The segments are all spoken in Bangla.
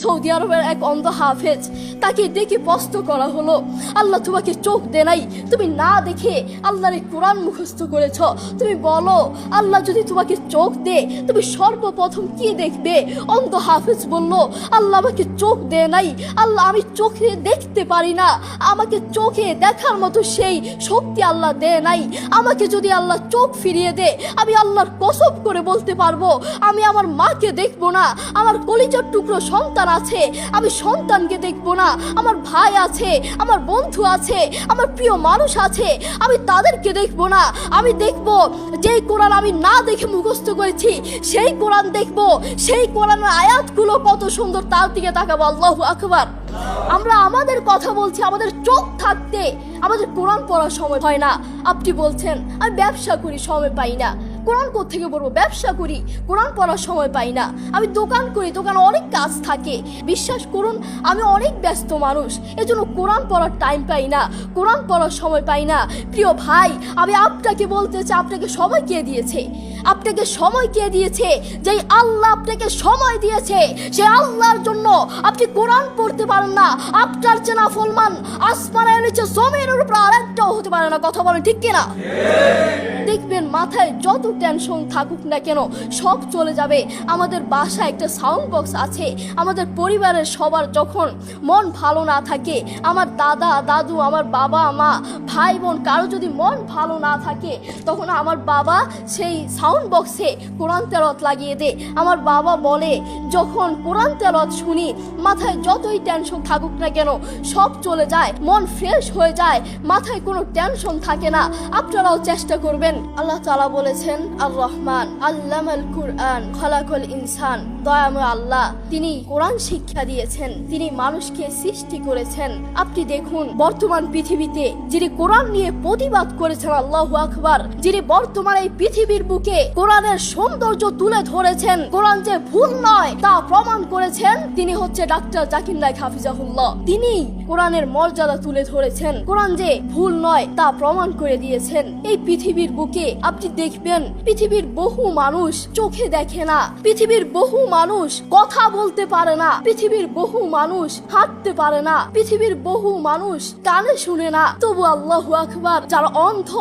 সৌদি আরবের এক অন্ধ হাফেজ, তাকে ডেকে প্রশ্ন করা হলো, আল্লাহ তোমাকে চোখ দে নাই, তুমি না দেখে আল্লাহর কোরআন মুখস্থ করেছ, তুমি বলো আল্লাহ যদি তোমাকে চোখ দে তুমি সর্বপ্রথম কি দেখবে? অন্ধ হাফেজ বলল, আল্লাহ আমাকে চোখ দে নাই, আল্লাহ আমি চোখে দেখতে পারি না, আমাকে চোখে দেখার মতো সেই শক্তি আল্লাহ দে নাই। আমাকে যদি আল্লাহ চোখ ফিরিয়ে দে, আমি আল্লাহর কসম করে বলতে পারবো আমি আমার মাকে দেখবো না, আমার কলিজার টুকরো সন্তান আছে আমি সন্তানকে দেখবো না, আমার ভাই আছে, আমার বন্ধু আছে, আমার প্রিয় মানুষ আছে আমি তাদেরকে দেখবো না। আমি দেখবো যেই কোরআন আমি না দেখে মুখস্থ করেছি সেই কোরআন দেখবো, সেই কোরআনের আয়াতগুলো কত সুন্দর তার দিকে তাকাবো। আল্লাহু আকবার। আমরা আমাদের কথা বলছি, আমাদের চোখ থাকতে আমাদের কোরআন পড়ার সময় হয় না। আপনি বলছেন আমি ব্যবসা করি সময় পাই না, কোরআন কোত্থেকে পড়বো? ব্যবসা করি কোরআন পড়ার সময় পাই না, আমি দোকান করি দোকানে অনেক কাজ থাকে, বিশ্বাস করুন আমি অনেক ব্যস্ত মানুষ, এজন্য কোরআন পড়ার টাইম পাই না, কোরআন পড়ার সময় পাই না। প্রিয় ভাই, আমি আপনাকে বলতে চাই আপনাকে সময় কে দিয়েছে? আপনাকে সময় কে দিয়েছে? যেই আল্লাহ আপনাকে সময় দিয়েছে সেই আল্লাহর জন্য আপনি কোরআন পড়তে পারেন না। আপনার চেনা ফলমান আসমানের নিচে জমিনের উপর আরেকটাও হতে পারে না। কথা বলেন ঠিক কিনা? দেখবেন মাথায় যত টেনশন থাকুক না কেন সব চলে যাবে। আমাদের বাসায় একটা সাউন্ড বক্স আছে, আমাদের পরিবারের সবার যখন মন ভালো না থাকে, আমার দাদা দাদু, আমার বাবা মা, ভাই বোন কারো যদি মন ভালো না থাকে, তখন আমার বাবা সেই সাউন্ড বক্সে কোরআন তেলাওয়াত লাগিয়ে দেয়। আমার বাবা বলে যখন কোরআন তেলাওয়াত শুনি মাথায় যতই টেনশন থাকুক না কেন সব চলে যায়, মন ফ্রেশ হয়ে যায়, মাথায় কোনো টেনশন থাকে না। আপনারাও চেষ্টা করবেন। আল্লাহ তাআলা বলেছেন আর রহমান আল্লামাল কুরআন খালাকাল ইনসান, দয়াময় আল্লাহ তিনি কোরআন শিক্ষা দিয়েছেন, তিনি মানুষকে সৃষ্টি করেছেন। আপনি দেখুন বর্তমান পৃথিবীতে যিনি কোরআন নিয়ে প্রতিবাদ করেছেন, আল্লাহু আকবার, যিনি বর্তমান এই পৃথিবীর বুকে কোরআনের সৌন্দর্য তুলে ধরেছেন, কোরআন যে ভুল নয় তা প্রমাণ করেছেন, তিনি হচ্ছে ডাক্তার জাকির নায়েক হাফিজাহুল্লাহ। তিনি কোরআনের মর্যাদা তুলে ধরেছেন, কোরআন যে ভুল নয় তা প্রমাণ করে দিয়েছেন। এই পৃথিবীর বুকে আপনি দেখবেন পৃথিবীর বহু মানুষ চোখে দেখে না, পৃথিবীর বহু মানুষ কথা বলতে পারে না, পৃথিবীর বহু মানুষ হাঁটতে পারে না, পৃথিবীর বহু মানুষ কানে শুনে না, তবু আল্লাহু আকবার যারা অন্ধ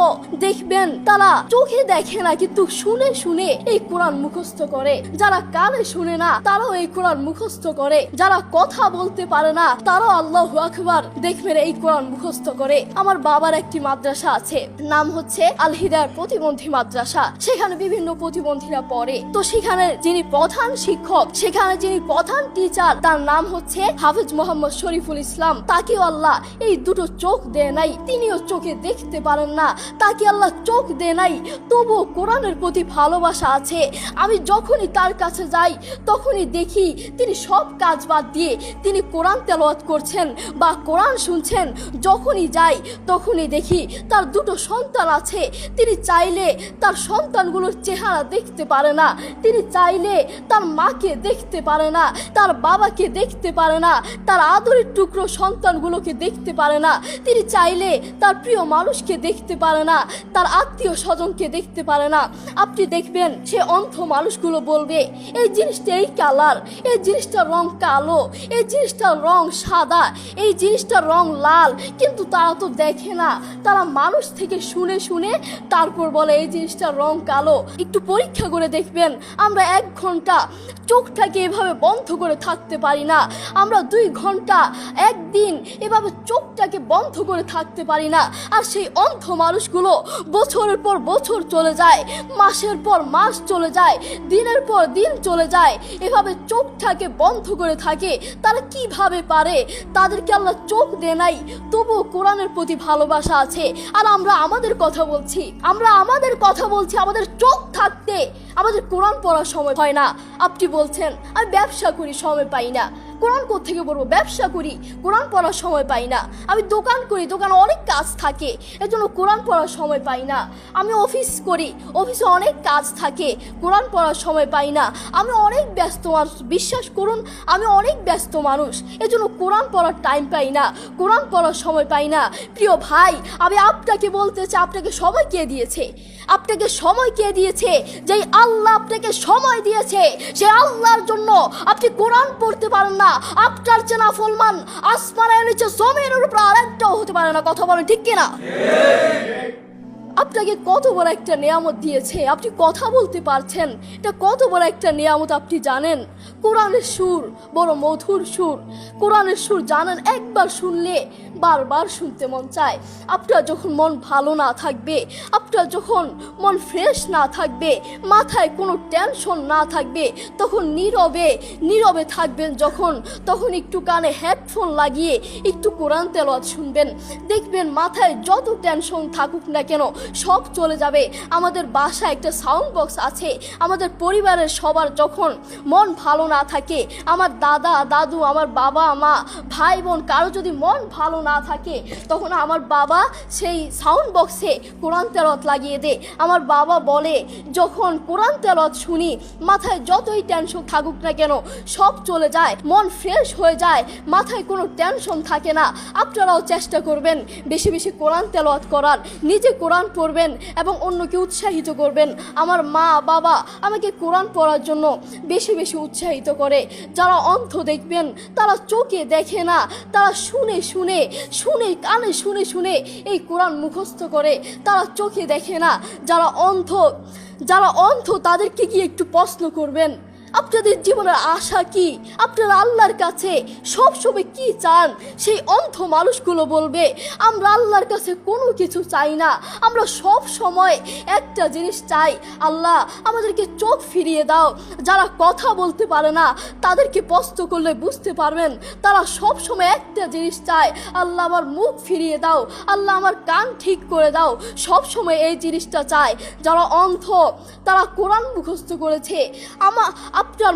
দেখবেন তারা চোখে দেখে না কিন্তু শুনে শুনে এই কোরআন মুখস্থ করে, যারা কানে শুনে না তারাও এই কোরআন মুখস্থ করে, যারা কথা বলতে পারে না তারাও আল্লাহু আকবার দেখবেন এই কোরআন মুখস্থ করে। আমার বাবার একটি মাদ্রাসা আছে, নাম হচ্ছে আল হিদায়াত প্রতিবন্ধী মাদ্রাসা, সেখানে বিভিন্ন প্রতিবন্ধীরা পড়ে। তো সেখানে যিনি প্রধান শিক্ষক, সেখানে যিনি প্রধান টিচার, তার নাম হচ্ছে হাফেজ মোহাম্মদ শরীফুল ইসলাম। তাকেও আল্লাহ এই দুটো চোখ দেয় নাই, তিনিও চোখে দেখতে পারেন না, তাকে আল্লাহ চোখ দেয় নাই, তবুও কোরআনের প্রতি ভালোবাসা আছে। আমি যখনই তার কাছে যাই তখনই দেখি তিনি সব কাজ বাদ দিয়ে তিনি কোরআন তেলাওয়াত করছেন বা কোরআন শুনছেন। যখনই যাই তখনই দেখি তার দুটো সন্তান আছে, তিনি চাইলে তার সন্তানগুলোর চেহারা দেখতে পারে না, তিনি চাইলে তার মাকে দেখতে পারে না, তার বাবাকে দেখতে পারে না, তার আদরের টুকরো সন্তানগুলোকে দেখতে পারে না, তিনি চাইলে তার প্রিয় মানুষকে দেখতে পারে না, তার আত্মীয় স্বজনকে দেখতে পারে না। আপনি দেখবেন সে অন্ধ মানুষগুলো বলবে এই জিনিসটা এই কালার, এই জিনিসটার রং কালো, এই জিনিসটার রং সাদা, এই জিনিসটার রং লাল, কিন্তু তারা তো দেখে না, তারা মানুষ থেকে শুনে শুনে তারপর বলে এই জিনিসটার রং কালো। একটু পরীক্ষা করে দেখবেন আমরা 1 ঘন্টা চোখটাকে এভাবে বন্ধ করে থাকতে পারি না, আমরা 2 ঘন্টা একদিন এভাবে চোখটাকে বন্ধ করে থাকতে পারি না। আর সেই অন্ধ মানুষগুলো বছরের পর বছর চলে যায়, মাসের পর মাস চলে যায়, দিনের পর দিন চলে যায়, এভাবে চোখটাকে বন্ধ করে থাকে। তারা কিভাবে পারে? তাদেরকে আল্লাহ চোখ দেয় নাই, তবুও কোরআনের প্রতি ভালোবাসা আছে। আর আমরা আমাদের কথা বলছি, আমাদের চোখ থাকতে আমাদের কোরআন পড়ার সময় হয় না। আপনি বলছেন আমি ব্যবসা করি সময় পাই না, কোরআন কোত্থেকে পড়বো? ব্যবসা করি কোরআন পড়ার সময় পাই না, আমি দোকান করি দোকানে অনেক কাজ থাকে এজন্য কোরআন পড়ার সময় পাই না, আমি অফিস করি অফিসে অনেক কাজ থাকে কোরআন পড়ার সময় পাই না, আমি অনেক ব্যস্ত মানুষ, বিশ্বাস করুন আমি অনেক ব্যস্ত মানুষ এজন্য কোরআন পড়ার টাইম পাই না, কোরআন পড়ার সময় পাই না। প্রিয় ভাই, আমি আপনাকে বলতে চাই আপনাকে সময় কে দিয়েছে? আপনাকে সময় কে দিয়েছে? যেই আল্লাহ আপনাকে সময় দিয়েছে সেই আল্লাহর জন্য আপনি কোরআন পড়তে পারেন না, আপনার যে নাফরমান আসমানের নিচে জমিনের উপর আরেকটাও হতে পারে না। কথা বলেন ঠিক কিনা? আপনাকে কত বড় একটা নিয়ামত দিয়েছে, আপনি কথা বলতে পারছেন, এটা কত বড় একটা নিয়ামত আপনি জানেন? কোরআনের সুর বড় মধুর সুর, কোরআনের সুর জানেন, একবার শুনলে বারবার শুনতে মন চায়। আপনার যখন মন ভালো না থাকবে, আপনার যখন মন ফ্রেশ না থাকবে, মাথায় কোনো টেনশন না থাকবে, তখন নীরবে নীরবে থাকবেন যখন, তখন একটু কানে হেডফোন লাগিয়ে একটু কোরআন তেলাওয়াত শুনবেন, দেখবেন মাথায় যত টেনশন থাকুক না কেন সব চলে যাবে। আমাদের বাসায় একটা সাউন্ড বক্স আছে, আমাদের পরিবারের সবার যখন মন ভালো না থাকে, আমার দাদা দাদু, আমার বাবা মা, ভাই বোন, কারো যদি মন ভালো না থাকে, তখন আমার বাবা সেই সাউন্ড বক্সে কোরআন তেলাওয়াত লাগিয়ে দেয়। আমার বাবা বলে, যখন কোরআন তেলাওয়াত শুনি মাথায় যতই টেনশন থাকুক না কেন সব চলে যায়, মন ফ্রেশ হয়ে যায়, মাথায় কোনো টেনশন থাকে না। আপনারাও চেষ্টা করবেন বেশি বেশি কোরআন তেলাওয়াত করার, নিজে কোরআন পড়বেন এবং অন্যকে উৎসাহিত করবেন। আমার মা বাবা আমাকে কোরআন পড়ার জন্য বেশি বেশি উৎসাহিত করে। যারা অন্ধ দেখবেন, তারা চোখে দেখে না, তারা শুনে শুনে শুনে কানে শুনে শুনে এই কোরআন মুখস্থ করে, তারা চোখে দেখে না। যারা অন্ধ তাদেরকে গিয়ে একটু প্রশ্ন করবেন, আপনাদের জীবনের আশা কি, আপনারা আল্লাহর কাছে সবসময় কি চান? সেই অন্ধ মানুষগুলো বলবে, আমরা আল্লাহর কাছে কোনো কিছু চাই না, আমরা সব সময় একটা জিনিস চাই, আল্লাহ আমাদেরকে চোখ ফিরিয়ে দাও। যারা কথা বলতে পারে না তাদেরকে প্রশ্ন করলে বুঝতে পারবেন, তারা সব সময় একটা জিনিস চায়, আল্লাহ আমার মুখ ফিরিয়ে দাও, আল্লাহ আমার কান ঠিক করে দাও, সব সময় এই জিনিসটা চায়। যারা অন্ধ তারা কোরআন মুখস্থ করেছে। আপনার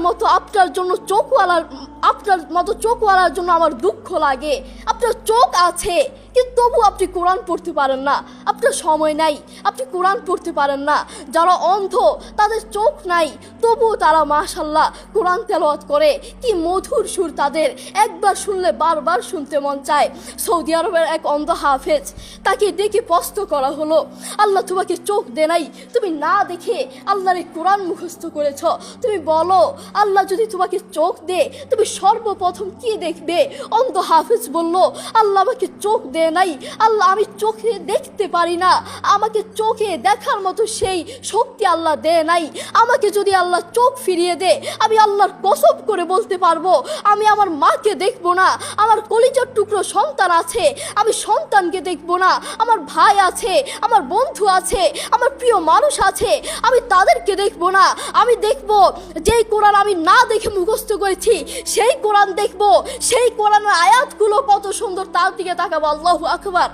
মতো চোখওয়ালার জন্য আমার দুঃখ লাগে। আপনার চোখ আছে কিন্তু তবু আপনি কোরআন পড়তে পারেন না, আপনার সময় নাই, আপনি কোরআন পড়তে পারেন না। যারা অন্ধ তাদের চোখ নাই তবুও তারা মাশাআল্লাহ কোরআন তেলাওয়াত করে, কি মধুর সুর তাদের, একবার শুনলে বারবার শুনতে মন চায়। সৌদি আরবের এক অন্ধ হাফেজ, তাকে ডেকে প্রশ্ন করা হলো, আল্লাহ তোমাকে চোখ দে নাই, তুমি না দেখে আল্লাহর এই কোরআন মুখস্থ করেছ, তুমি বলো আল্লাহ যদি তোমাকে চোখ দে তুমি সর্বপ্রথম কি দেখবে? অন্ধ হাফেজ বলল, আল্লাহ আমাকে চোখ দে নাই, আল্লাহ আমি চোখে দেখতে পারি না, আমাকে চোখে দেখার মতো সেই শক্তি আল্লাহ দে নাই। আমাকে যদি আল্লাহ চোখ ফিরিয়ে দে, আমি আল্লাহর কসম করে বলতে পারবো আমি আমার মাকে দেখবো না, আমার কলিজার টুকরো সন্তান আছে আমি সন্তানকে দেখবো না, আমার ভাই আছে, আমার বন্ধু আছে, আমার প্রিয় মানুষ আছে আমি তাদেরকে দেখবো না। আমি দেখবো যেই কোরআন আমি না দেখে মুখস্থ করেছি সেই কোরআন দেখবো, সেই কোরআনের আয়াতগুলো কত সুন্দর, তার দিকে তাকাবো। আল্লাহু আকবার।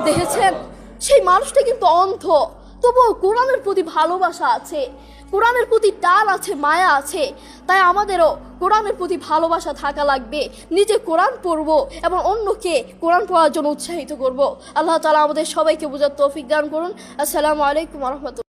দেখেছেন, সেই মানুষটা কিন্তু অন্ধ, তবুও কোরআনের প্রতি ভালোবাসা আছে, কোরআনের প্রতি টান আছে, মায়া আছে। তাই আমাদেরও কোরআনের প্রতি ভালোবাসা থাকা লাগবে, নিজে কোরআন পড়বো এবং অন্যকে কোরআন পড়ার জন্য উৎসাহিত করব। আল্লাহ তাআলা আমাদের সবাইকে বোঝার তৌফিক দান করুন। আসসালামু আলাইকুম ওয়া রাহমাতুল্লাহ।